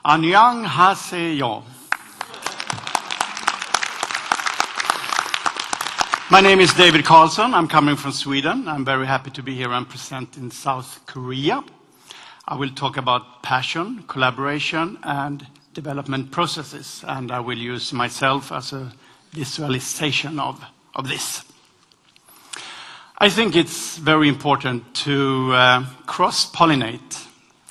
안녕하세요. My name is David Carlson. I'm coming from Sweden. I'm very happy to be here and present in South Korea. I will talk about passion, collaboration, and development processes, and I will use myself as a visualization of this. I think it's very important to cross-pollinate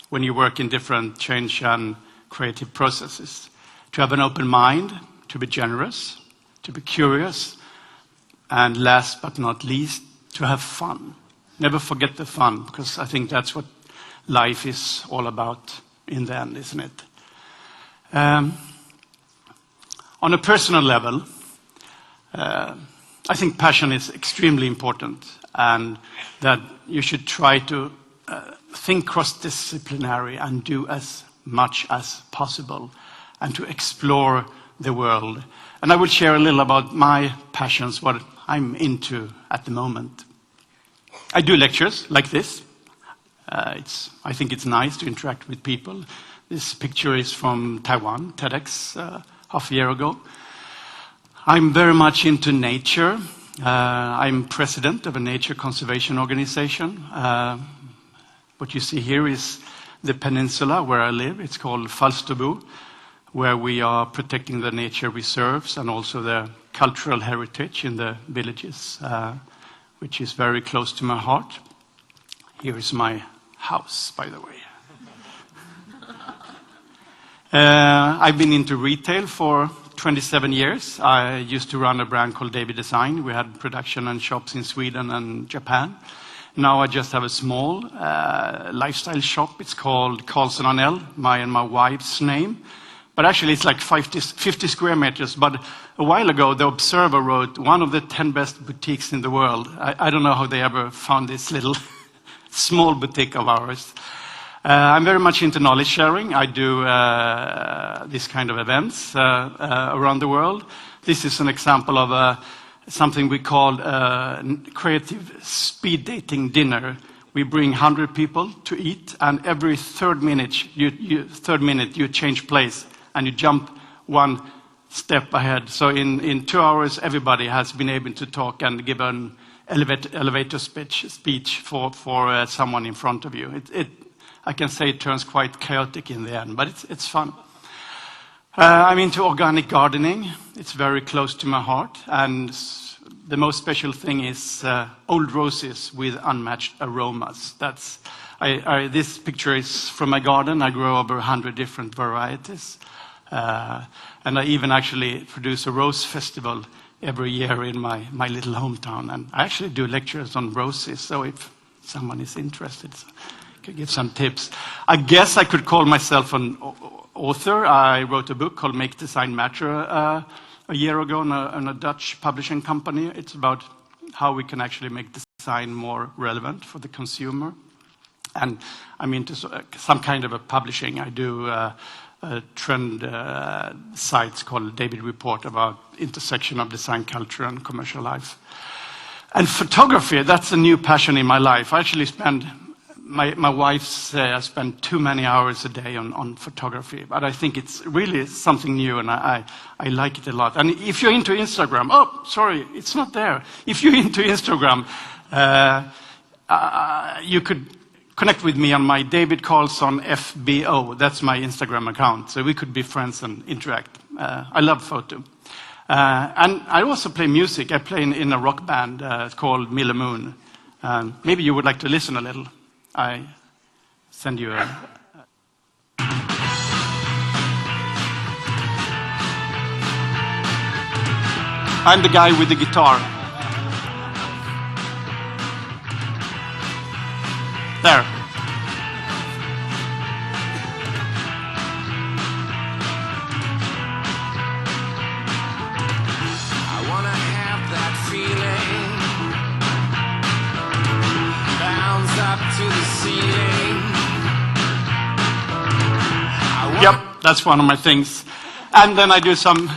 when you work in different change and creative processes, to have an open mind, to be generous, to be curious, and last but not least, to have fun. Never forget the fun, because I think that's what life is all about in the end, isn't it? On a personal level, I think passion is extremely important, and that you should try to think cross-disciplinary and do as much as possible, and to explore the world. And I will share a little about my passions, what I'm into at the moment. I do lectures like this. I think it's nice to interact with people. This picture is from Taiwan, TEDx, half a year ago. I'm very much into nature. I'm president of a nature conservation organization. What you see here is the peninsula where I live. It's called Falsterbo, where we are protecting the nature reserves and also the cultural heritage in the villages, which is very close to my heart. Here is my house, by the way. I've been into retail for 27 years. I used to run a brand called David Design. We had production and shops in Sweden and Japan. Now I just have a small lifestyle shop. It's called Carlson & L, my and my wife's name. But actually it's like 50 square meters. But a while ago, the Observer wrote one of the 10 best boutiques in the world. I don't know how they ever found this little small boutique of ours. I'm very much into knowledge sharing. I do this kind of events around the world. This is an example of something we call creative speed dating dinner. We bring 100 people to eat, and every third minute you change place and you jump one step ahead. So in 2 hours, everybody has been able to talk and give an elevator speech for someone in front of you. I can say it turns quite chaotic in the end, but it's fun. I'm into organic gardening. It's very close to my heart, and the most special thing is old roses with unmatched aromas. This picture is from my garden. I grow over 100 different varieties, and I even actually produce a rose festival every year in my little hometown. And I actually do lectures on roses, so if someone is interested, I could give some tips. I guess I could call myself an author. I wrote a book called Make Design Matter a year ago on a Dutch publishing company. It's about how we can actually make design more relevant for the consumer. And I'm into some kind of a publishing. I do trend sites called David Report about intersection of design culture and commercial life. And photography, that's a new passion in my life. I actually my wife says I spend too many hours a day on photography, but I think it's really something new, and I like it a lot. And if you're into Instagram, it's not there. If you're into Instagram, you could connect with me on my David Carlson FBO. That's my Instagram account, so we could be friends and interact. I love photo. And I also play music. I play in a rock band called Miller Moon. Maybe you would like to listen a little. I send you a... I'm the guy with the guitar. There. I wanna have that feeling. Bounce up to the ceiling. Yep, that's one of my things. And then I do some...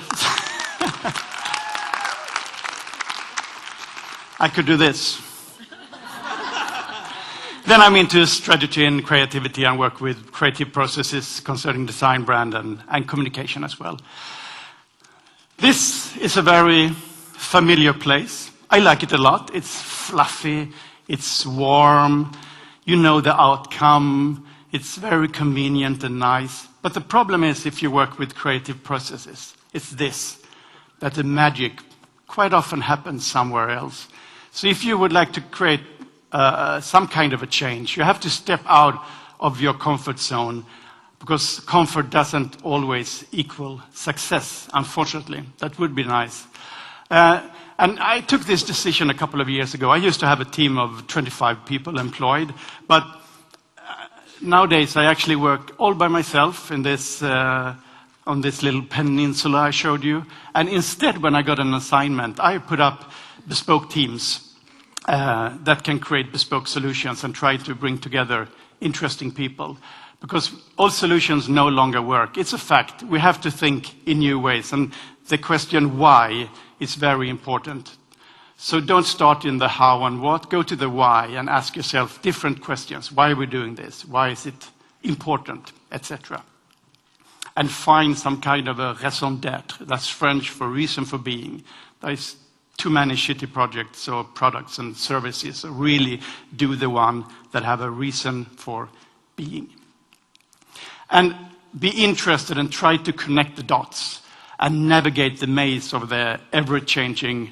I could do this. Then I'm into strategy and creativity and work with creative processes concerning design, brand, and communication as well. This is a very familiar place. I like it a lot. It's fluffy, it's warm, you know the outcome, it's very convenient and nice. But the problem is if you work with creative processes, it's this, that the magic quite often happens somewhere else. So if you would like to create some kind of a change, you have to step out of your comfort zone, because comfort doesn't always equal success, unfortunately. That would be nice. And I took this decision a couple of years ago. I used to have a team of 25 people employed, but nowadays I actually work all by myself in this, on this little peninsula I showed you. And instead, when I got an assignment, I put up bespoke teams that can create bespoke solutions and try to bring together interesting people. Because all solutions no longer work. It's a fact. We have to think in new ways. And the question why is very important. So don't start in the how and what. Go to the why and ask yourself different questions. Why are we doing this? Why is it important? Etc. And find some kind of a raison d'être. That's French for reason for being. There is too many shitty projects or products and services. So really do the one that have a reason for being. And be interested and try to connect the dots and navigate the maze of the ever-changing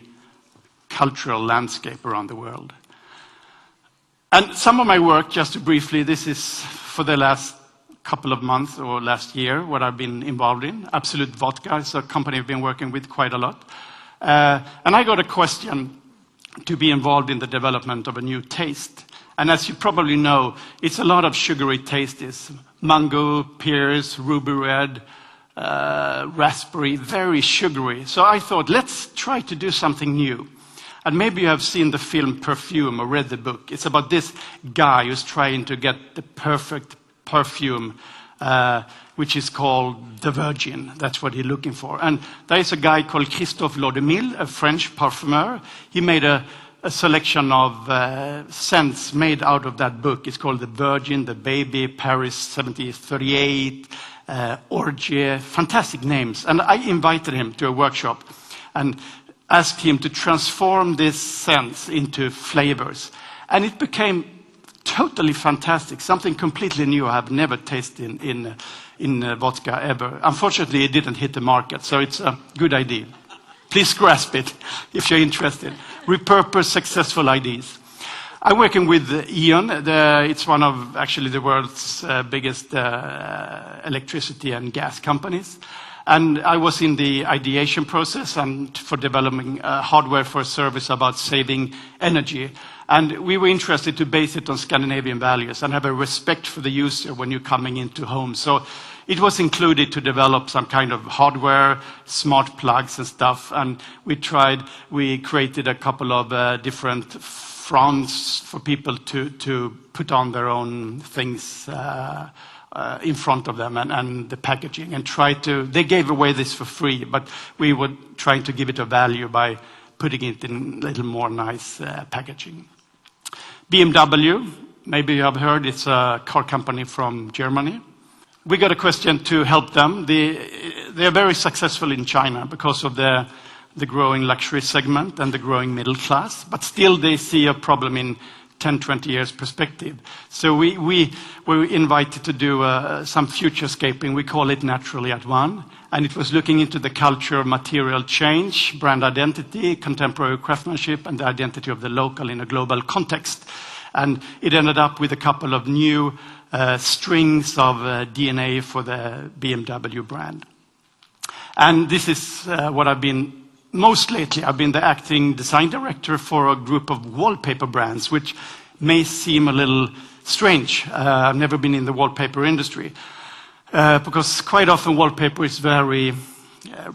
cultural landscape around the world. And some of my work, just to briefly, this is for the last couple of months or last year, what I've been involved in. Absolute Vodka is a company I've been working with quite a lot. And I got a question to be involved in the development of a new taste. And as you probably know, it's a lot of sugary tastes. Mango, pears, ruby red, raspberry, very sugary. So I thought, let's try to do something new. And maybe you have seen the film Perfume or read the book. It's about this guy who's trying to get the perfect perfume, which is called the Virgin. That's what he's looking for. And there is a guy called Christophe Laudemille, a French parfumeur. He made a selection of scents made out of that book. It's called The Virgin, The Baby, Paris 1738, Orgie, fantastic names. And I invited him to a workshop and asked him to transform these scents into flavors. And it became totally fantastic, something completely new I have never tasted in vodka ever. Unfortunately, it didn't hit the market, so it's a good idea. Please grasp it if you're interested. Repurpose successful ideas. I'm working with E.ON. It's one of actually the world's biggest electricity and gas companies. And I was in the ideation process and for developing hardware for a service about saving energy. And we were interested to base it on Scandinavian values and have a respect for the user when you're coming into homes. So it was included to develop some kind of hardware, smart plugs and stuff. And we created a couple of different fronts for people to put on their own things in front of them and the packaging and they gave away this for free, but we were trying to give it a value by putting it in a little more nice packaging. BMW, maybe you have heard, it's a car company from Germany. We got a question to help them. They are very successful in China because of the growing luxury segment and the growing middle class, but still they see a problem in 10, 20 years perspective. So we were invited to do some futurescaping. We call it Naturally at One. And it was looking into the culture of material change, brand identity, contemporary craftsmanship, and the identity of the local in a global context. And it ended up with a couple of new strings of DNA for the BMW brand. And this is what I've been most lately. I've been the acting design director for a group of wallpaper brands, which may seem a little strange. I've never been in the wallpaper industry because quite often wallpaper is very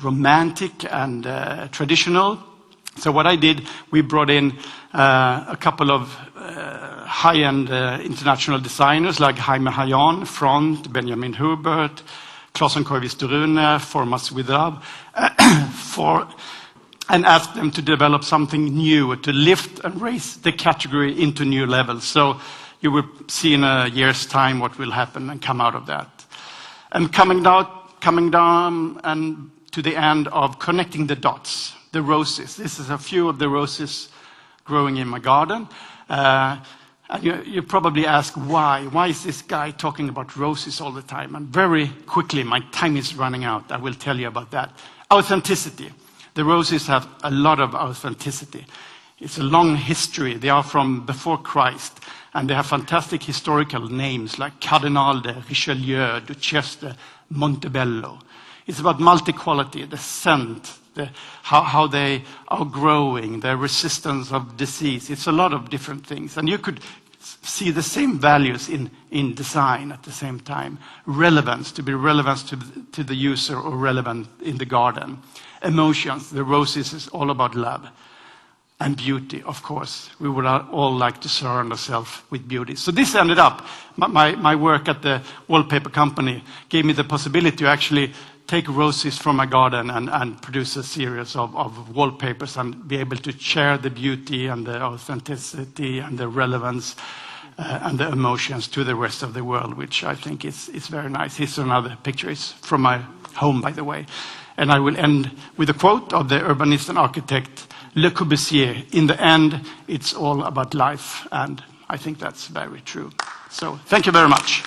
romantic and traditional. So what I did, we brought in a couple of high-end international designers like Jaime Hayan, Front, Benjamin Hubert, Claes Koivisto-Rune, Formas with Love, and ask them to develop something new, to lift and raise the category into new levels. So you will see in a year's time what will happen and come out of that. And coming down and to the end of connecting the dots, the roses. This is a few of the roses growing in my garden. And you probably ask why. Why is this guy talking about roses all the time? And very quickly, my time is running out. I will tell you about that. Authenticity. The roses have a lot of authenticity. It's a long history. They are from before Christ. And they have fantastic historical names like Cardinal de Richelieu, Duchesse de Montebello. It's about multi-quality, the scent, how they are growing, their resistance of disease. It's a lot of different things. And you could see the same values in design at the same time. Relevance, to be relevant to the user or relevant in the garden. Emotions, the roses is all about love. And beauty, of course. We would all like to surround ourselves with beauty. So this ended up, my work at the Wallpaper company gave me the possibility to actually take roses from my garden and produce a series of wallpapers and be able to share the beauty and the authenticity and the relevance and the emotions to the rest of the world, which I think is very nice. Here's another picture. It's from my home, by the way. And I will end with a quote of the urbanist and architect Le Corbusier. In the end, it's all about life. And I think that's very true. So thank you very much.